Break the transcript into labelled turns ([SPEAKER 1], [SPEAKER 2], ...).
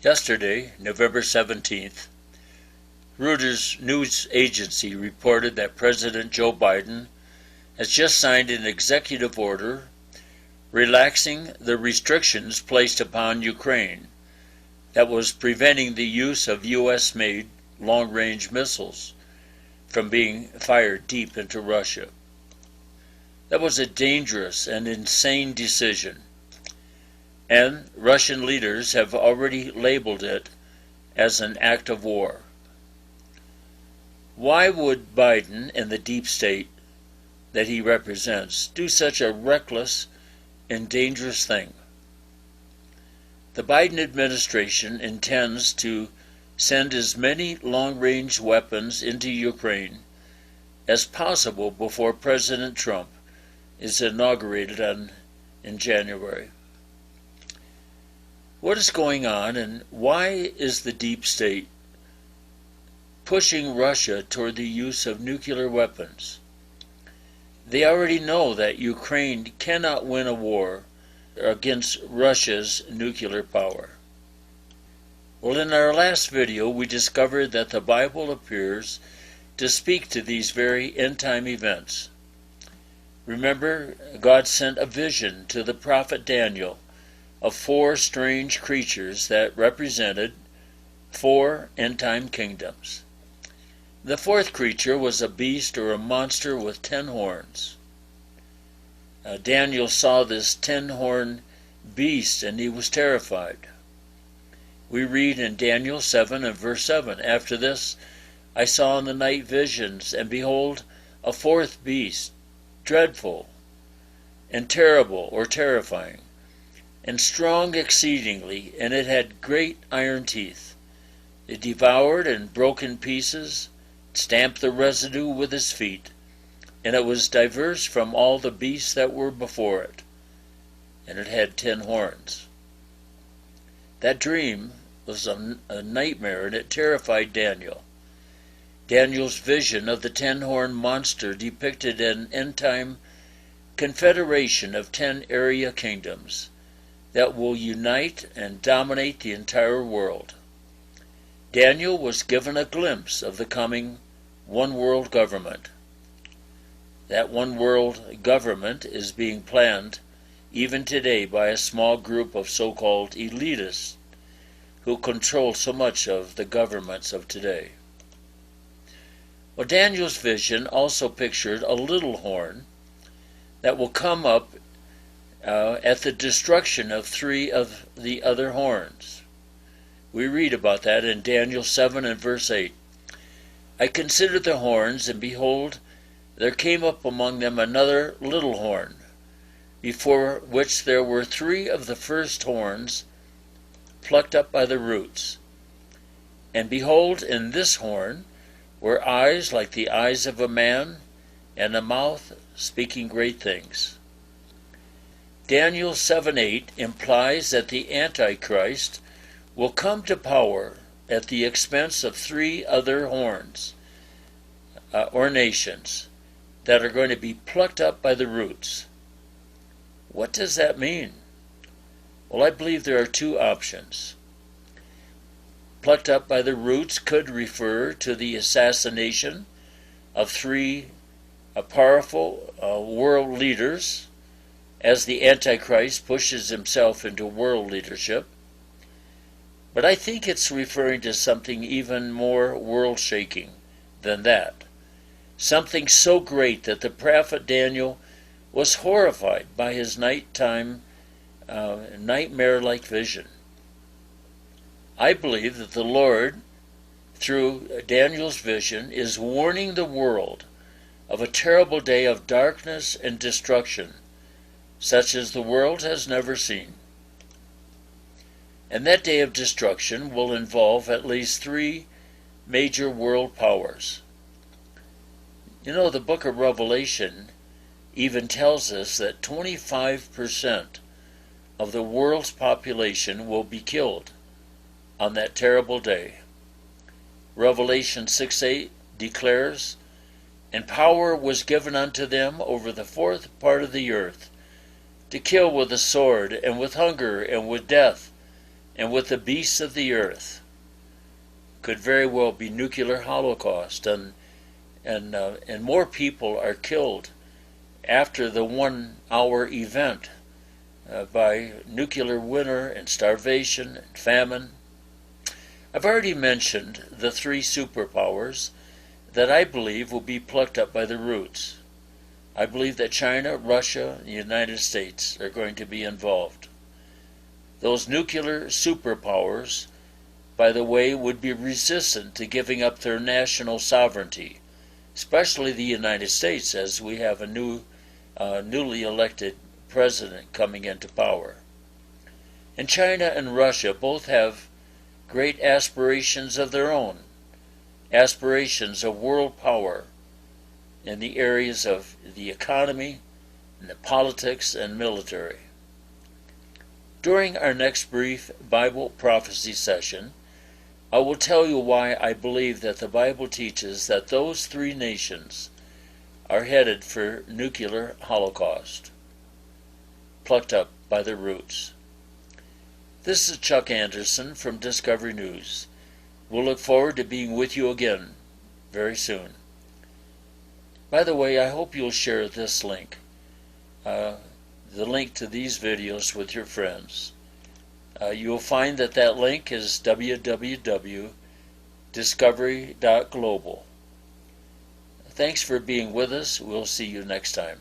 [SPEAKER 1] Yesterday, November 17th, Reuters news agency reported that President Joe Biden has just signed an executive order relaxing the restrictions placed upon Ukraine that was preventing the use of U.S.-made long-range missiles from being fired deep into Russia. That was a dangerous and insane decision, and Russian leaders have already labeled it as an act of war. Why would Biden and the deep state that he represents do such a reckless and dangerous thing? The Biden administration intends to send as many long-range weapons into Ukraine as possible before President Trump is inaugurated in January. What is going on, and why is the deep state pushing Russia toward the use of nuclear weapons? They already know that Ukraine cannot win a war against Russia's nuclear power. Well, in our last video, we discovered that the Bible appears to speak to these very end-time events. Remember, God sent a vision to the prophet Daniel of 4 strange creatures that represented 4 end-time kingdoms. The 4th creature was a beast or a monster with 10 horns. Daniel saw this 10-horn beast and he was terrified. We read in Daniel 7 and verse 7, "After this I saw in the night visions, and behold, a 4th beast, dreadful and terrible," or terrifying, "and strong exceedingly, and it had great iron teeth. It devoured and broke in pieces, stamped the residue with its feet, and it was diverse from all the beasts that were before it, and it had 10 horns." That dream was a nightmare, and it terrified Daniel. Daniel's vision of the 10-horn monster depicted an end-time confederation of 10 area kingdoms that will unite and dominate the entire world. Daniel was given a glimpse of the coming one-world government. That one-world government is being planned even today by a small group of so-called elitists who control so much of the governments of today. Well, Daniel's vision also pictured a little horn that will come up at the destruction of 3 of the other horns. We read about that in Daniel 7 and verse 8. "I considered the horns, and behold, there came up among them another little horn, before which there were 3 of the first horns plucked up by the roots. And behold, in this horn were eyes like the eyes of a man, and a mouth speaking great things." Daniel 7:8 implies that the Antichrist will come to power at the expense of 3 other horns, or nations, that are going to be plucked up by the roots. What does that mean? Well, I believe there are 2 options. Plucked up by the roots could refer to the assassination of 3 powerful world leaders as the Antichrist pushes himself into world leadership. But I think it's referring to something even more world-shaking than that. Something so great that the prophet Daniel was horrified by his nighttime, nightmare-like vision. I believe that the Lord, through Daniel's vision, is warning the world of a terrible day of darkness and destruction, such as the world has never seen. And that day of destruction will involve at least 3 major world powers. You know, the book of Revelation even tells us that 25% of the world's population will be killed on that terrible day. Revelation 6:8 declares, "And power was given unto them over the 4th part of the earth, to kill with the sword, and with hunger, and with death, and with the beasts of the earth. Could very well be nuclear holocaust, and more people are killed after the 1 hour event by nuclear winter and starvation and famine. I've already mentioned the 3 superpowers that I believe will be plucked up by the roots. I believe that China, Russia, and the United States are going to be involved. Those nuclear superpowers, by the way, would be resistant to giving up their national sovereignty, especially the United States, as we have a newly elected president coming into power. And China and Russia both have great aspirations of their own, aspirations of world power in the areas of the economy, and the politics, and military. During our next brief Bible prophecy session, I will tell you why I believe that the Bible teaches that those 3 nations are headed for nuclear holocaust, plucked up by the roots. This is Chuck Anderson from Discovery News. We'll look forward to being with you again very soon. By the way, I hope you'll share this link, the link to these videos, with your friends. You'll find that link is www.discovery.global. Thanks for being with us. We'll see you next time.